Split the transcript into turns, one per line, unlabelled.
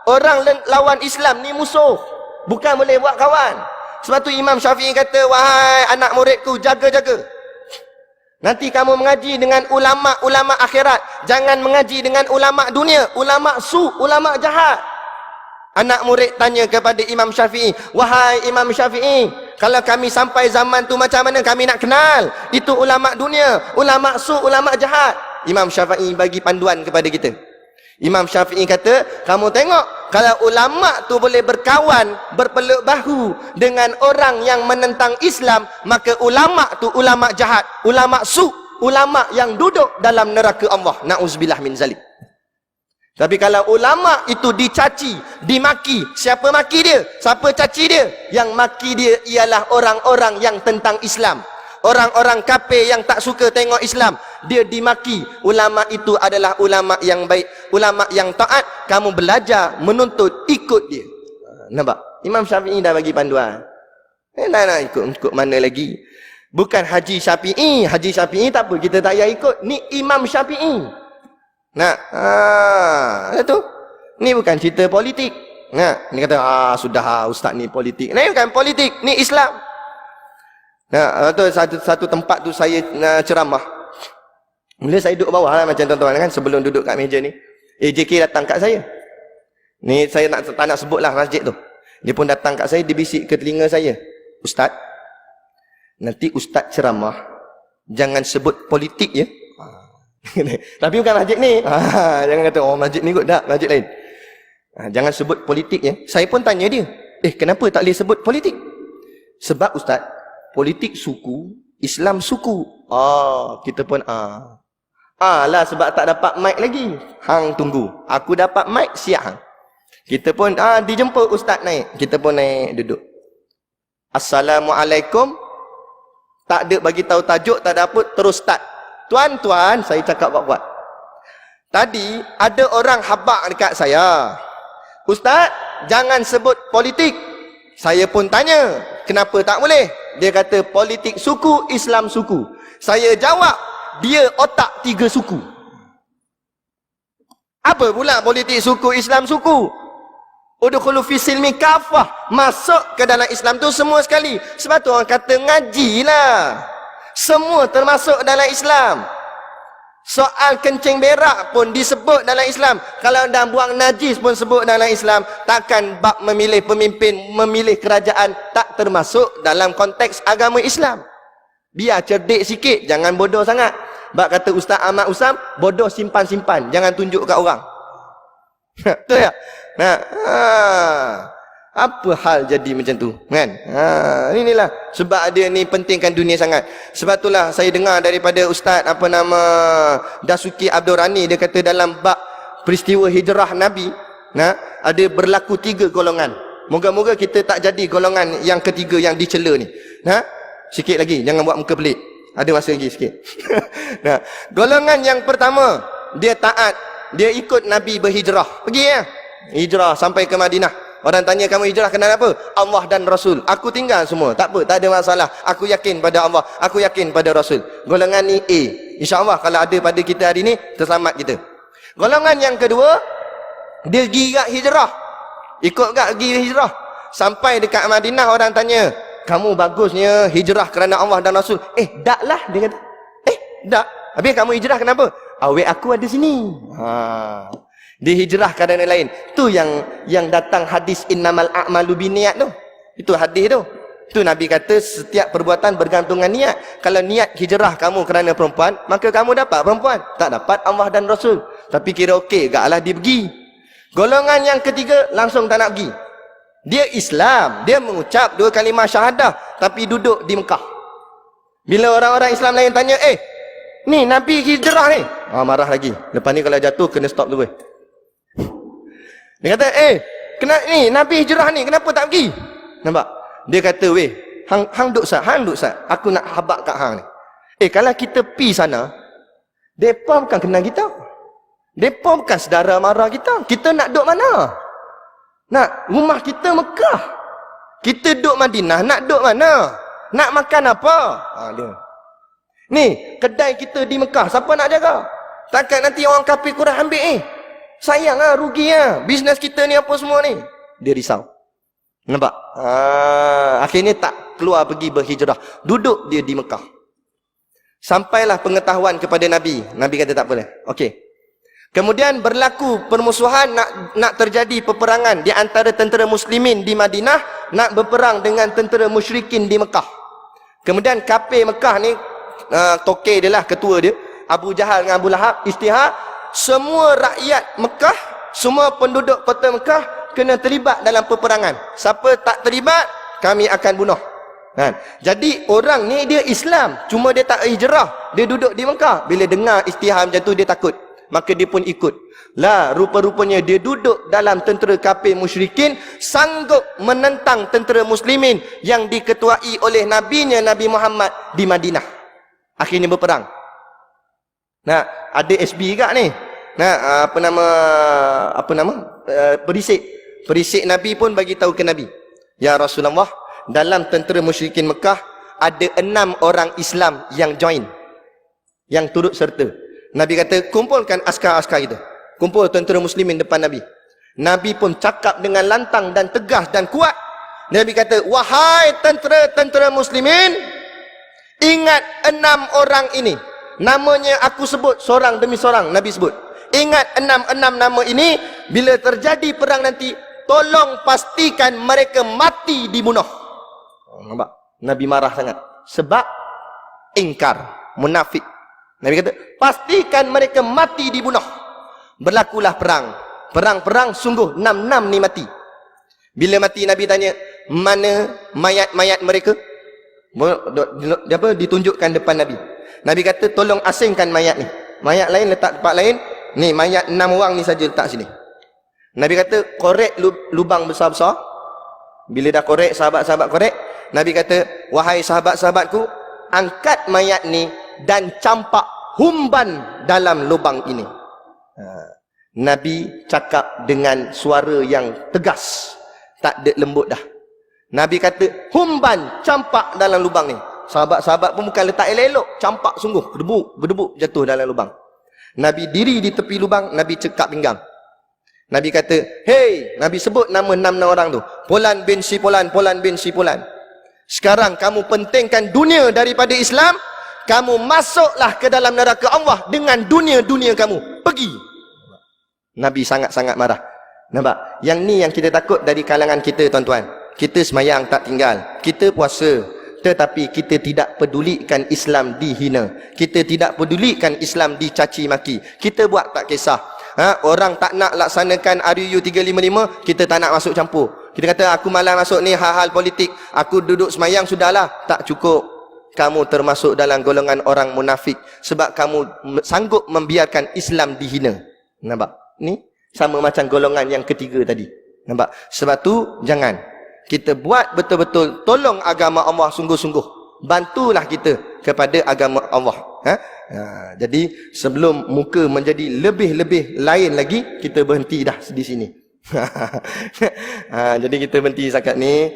Orang lawan Islam ni musuh, bukan boleh buat kawan. Sebab tu Imam Syafi'i kata, wahai anak muridku, jaga-jaga. Nanti kamu mengaji dengan ulama-ulama akhirat, jangan mengaji dengan ulama dunia, ulama ulama jahat. Anak murid tanya kepada Imam Syafi'i, wahai Imam Syafi'i, kalau kami sampai zaman tu macam mana kami nak kenal? Itu ulama dunia, ulama ulama jahat. Imam Syafi'i bagi panduan kepada kita. Imam Syafi'i kata, kamu tengok, kalau ulama tu boleh berkawan, berpeluk bahu dengan orang yang menentang Islam, maka ulama tu ulama jahat, ulama ulama yang duduk dalam neraka Allah. Na'udzubillah min zalik. Tapi kalau ulama itu dicaci, dimaki, siapa maki dia? Siapa caci dia? Yang maki dia ialah orang-orang yang tentang Islam. Orang-orang kafir yang tak suka tengok Islam, dia dimaki. Ulama itu adalah ulama yang baik, ulama yang taat. Kamu belajar, menuntut, ikut dia. Nampak? Imam Syafi'i dah bagi panduan. Nak ikut mana lagi? Bukan Haji Syafi'i. Haji Syafi'i tak apa, kita tak payah ikut. Ni Imam Syafi'i. Itu. Ni bukan cerita politik. Ni kata, sudah ustaz ni politik. Ni bukan politik, ni Islam. Satu tempat tu saya ceramah. Mula saya duduk bawah lah macam tuan-tuan kan, sebelum duduk kat meja ni. AJK datang kat saya. Ni saya tak nak sebut lah masjid tu. Dia pun datang kat saya, dia bisik ke telinga saya. Ustaz, nanti ustaz ceramah, jangan sebut politik ya. Tapi bukan masjid ni. Jangan kata, masjid ni kot. Tak, masjid lain. Jangan sebut politik ya. Saya pun tanya dia, kenapa tak boleh sebut politik? Sebab ustaz, politik suku, Islam suku. Kita pun lah sebab tak dapat mic lagi. Hang tunggu. Aku dapat mic, siap hang. Kita pun dijemput ustaz naik. Kita pun naik duduk. Assalamualaikum. Tak ada bagi tahu tajuk, tak ada apa, terus start. Tuan-tuan, saya cakap buat-buat. Tadi ada orang habaq dekat saya. Ustaz, jangan sebut politik. Saya pun tanya, kenapa tak boleh? Dia kata politik suku, Islam suku. Saya jawab, dia otak 3 suku. Apa pula politik suku, Islam suku? Udkhulu fi silmi kafah. Masuk ke dalam Islam tu semua sekali. Sebab tu orang kata ngajilah. Semua termasuk dalam Islam. Soal kencing berak pun disebut dalam Islam. Kalau dah buang najis pun sebut dalam Islam. Takkan bab memilih pemimpin, memilih kerajaan tak termasuk dalam konteks agama Islam. Biar cerdik sikit, jangan bodoh sangat. Bab kata Ustaz Ahmad Usam, bodoh simpan-simpan, jangan tunjuk kat orang. Betul tak? Apa hal jadi macam tu kan? Inilah sebab dia ni pentingkan dunia sangat. Sebab itulah saya dengar daripada Ustaz Dasuki Abdul Rani, dia kata dalam bab peristiwa hijrah Nabi, ada berlaku 3 golongan. Moga-moga kita tak jadi golongan yang ketiga yang dicela ni. Sikit lagi, jangan buat muka pelik. Ada masa lagi sikit. Golongan yang pertama, dia taat, dia ikut Nabi berhijrah. Pergi ya. Hijrah sampai ke Madinah. Orang tanya, kamu hijrah kenal apa? Allah dan Rasul. Aku tinggal semua. Tak apa, tak ada masalah. Aku yakin pada Allah, aku yakin pada Rasul. Golongan ni A. InsyaAllah kalau ada pada kita hari ni, terselamat kita. Golongan yang kedua, dia gigat hijrah. Ikut gak pergi hijrah. Sampai dekat Madinah, orang tanya, kamu bagusnya hijrah kerana Allah dan Rasul. Dak lah, dia kata. Dak. Habis kamu hijrah kenapa? Awet aku ada sini. Dia hijrah kerana lain. Tu yang datang hadis innamal a'malu binniyat tu. Itu hadis tu. Tu Nabi kata setiap perbuatan bergantungan niat. Kalau niat hijrah kamu kerana perempuan, maka kamu dapat perempuan. Tak dapat Allah dan Rasul. Tapi kira okey, gaklah dia pergi. Golongan yang ketiga langsung tak nak pergi. Dia Islam, dia mengucap 2 kalimah syahadah tapi duduk di Mekah. Bila orang-orang Islam lain tanya, ni Nabi hijrah ni. Marah lagi. Lepas ni kalau jatuh kena stop dulu. Dia kata, kena ni Nabi hijrah ni, kenapa tak pergi? Nampak? Dia kata, hang duk sat, aku nak habaq kat hang ni. Kalau kita pi sana, depa bukan kenal kita. Depa bukan saudara mara kita. Kita nak duk mana? Nak rumah kita Mekah. Kita duk Madinah, nak duk mana? Nak makan apa? Dia. Ni, kedai kita di Mekah, siapa nak jaga? Takkan nanti orang kafir Quraisy ambil Sayang lah, rugi lah. Bisnes kita ni apa semua ni. Dia risau. Nampak? Akhirnya tak keluar pergi berhijrah. Duduk dia di Mekah. Sampailah pengetahuan kepada Nabi. Nabi kata tak boleh. Okey. Kemudian berlaku permusuhan, nak terjadi peperangan di antara tentera muslimin di Madinah, nak berperang dengan tentera musyrikin di Mekah. Kemudian kafir Mekah ni, tokeh dia lah, ketua dia, Abu Jahal dengan Abu Lahab, istihad, semua rakyat Mekah, semua penduduk kota Mekah kena terlibat dalam peperangan. Siapa tak terlibat, kami akan bunuh. Jadi orang ni dia Islam, cuma dia tak hijrah, dia duduk di Mekah. Bila dengar istihad macam tu, dia takut. Maka dia pun ikut. Lah, rupa-rupanya dia duduk dalam tentera kafir musyrikin, sanggup menentang tentera muslimin yang diketuai oleh nabinya Nabi Muhammad di Madinah. Akhirnya berperang. Nah, ada SB juga ni. Nah, perisik Nabi pun bagi tahu ke Nabi, ya Rasulullah, dalam tentera musyrikin Mekah ada 6 orang Islam yang join, yang turut serta. Nabi kata, kumpulkan askar-askar kita. Kumpul tentera muslimin depan Nabi. Nabi pun cakap dengan lantang dan tegas dan kuat. Nabi kata, wahai tentera-tentera muslimin, ingat 6 orang ini. Namanya aku sebut seorang demi seorang, Nabi sebut. Ingat 6 nama ini, bila terjadi perang nanti, tolong pastikan mereka mati dibunuh. Nampak? Nabi marah sangat. Sebab ingkar, munafik. Nabi kata, pastikan mereka mati dibunuh. Berlakulah perang. Perang sungguh 6 ni mati. Bila mati, Nabi tanya, mana mayat-mayat mereka? Ditunjukkan depan Nabi. Nabi kata, tolong asingkan mayat ni. Mayat lain letak tempat lain. Ni mayat 6 orang ni saja letak sini. Nabi kata, korek lubang besar-besar. Bila dah korek, sahabat-sahabat korek, Nabi kata, wahai sahabat-sahabatku, angkat mayat ni dan campak humban dalam lubang ini. Nabi cakap dengan suara yang tegas, tak ada lembut dah. Nabi kata, humban, campak dalam lubang ni. Sahabat-sahabat pun bukan letak elok-elok, campak sungguh, berdebuk jatuh dalam lubang. Nabi diri di tepi lubang, Nabi cekap pinggang. Nabi kata, hey, Nabi sebut nama 6 orang tu. Fulan bin si Fulan, Fulan bin si Fulan. Sekarang kamu pentingkan dunia daripada Islam, kamu masuklah ke dalam neraka Allah dengan dunia-dunia kamu. Pergi. Nabi sangat-sangat marah. Nampak? Yang ni yang kita takut dari kalangan kita, tuan-tuan. Kita semayang tak tinggal. Kita puasa. Tetapi kita tidak pedulikan Islam dihina. Kita tidak pedulikan Islam dicaci maki. Kita buat tak kisah. Orang tak nak laksanakan RUU 355, kita tak nak masuk campur. Kita kata, aku malas masuk ni hal-hal politik. Aku duduk semayang sudahlah. Tak cukup. Kamu termasuk dalam golongan orang munafik. Sebab kamu sanggup membiarkan Islam dihina. Nampak? Ni sama macam golongan yang ketiga tadi. Nampak? Sebab tu, jangan. Kita buat betul-betul, tolong agama Allah sungguh-sungguh. Bantulah kita kepada agama Allah. Jadi, sebelum muka menjadi lebih-lebih lain lagi, kita berhenti dah di sini. Jadi kita berhenti setakat ni.